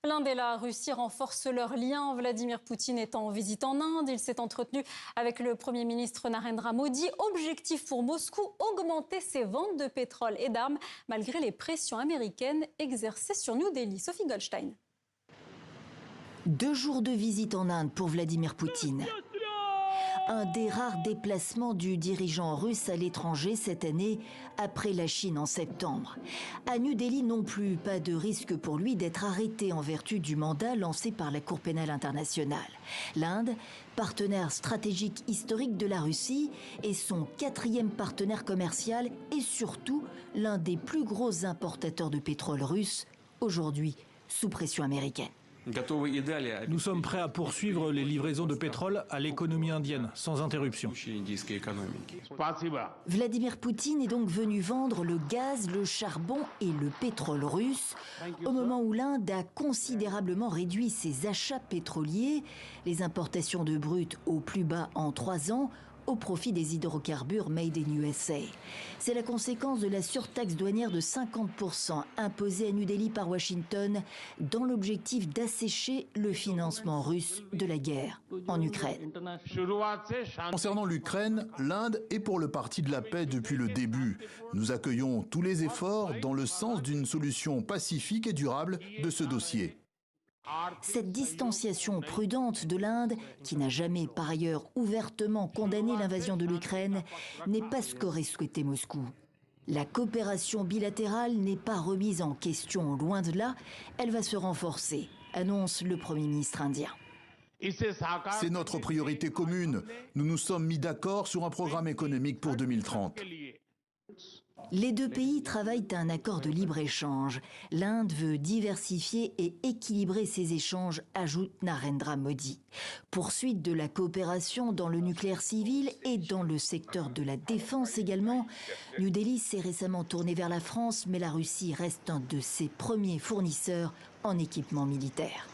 L'Inde et la Russie renforcent leurs liens. Vladimir Poutine est en visite en Inde. Il s'est entretenu avec le Premier ministre Narendra Modi. Objectif pour Moscou, augmenter ses ventes de pétrole et d'armes malgré les pressions américaines exercées sur New Delhi. Sophie Goldstein. 2 jours de visite en Inde pour Vladimir Poutine. Un des rares déplacements du dirigeant russe à l'étranger cette année, après la Chine en septembre. À New Delhi non plus, pas de risque pour lui d'être arrêté en vertu du mandat lancé par la Cour pénale internationale. L'Inde, partenaire stratégique historique de la Russie, est son 4e partenaire commercial et surtout l'un des plus gros importateurs de pétrole russe, aujourd'hui sous pression américaine. Nous sommes prêts à poursuivre les livraisons de pétrole à l'économie indienne, sans interruption. Vladimir Poutine est donc venu vendre le gaz, le charbon et le pétrole russe, au moment où l'Inde a considérablement réduit ses achats pétroliers, les importations de brut au plus bas en 3 ans, au profit des hydrocarbures made in USA. C'est la conséquence de la surtaxe douanière de 50% imposée à New Delhi par Washington dans l'objectif d'assécher le financement russe de la guerre en Ukraine. Concernant l'Ukraine, l'Inde est pour le parti de la paix depuis le début. Nous accueillons tous les efforts dans le sens d'une solution pacifique et durable de ce dossier. Cette distanciation prudente de l'Inde, qui n'a jamais par ailleurs ouvertement condamné l'invasion de l'Ukraine, n'est pas ce qu'aurait souhaité Moscou. La coopération bilatérale n'est pas remise en question, loin de là, elle va se renforcer, annonce le Premier ministre indien. C'est notre priorité commune. Nous nous sommes mis d'accord sur un programme économique pour 2030. Les 2 pays travaillent à un accord de libre-échange. L'Inde veut diversifier et équilibrer ses échanges, ajoute Narendra Modi. Poursuite de la coopération dans le nucléaire civil et dans le secteur de la défense également. New Delhi s'est récemment tourné vers la France, mais la Russie reste un de ses premiers fournisseurs en équipement militaire.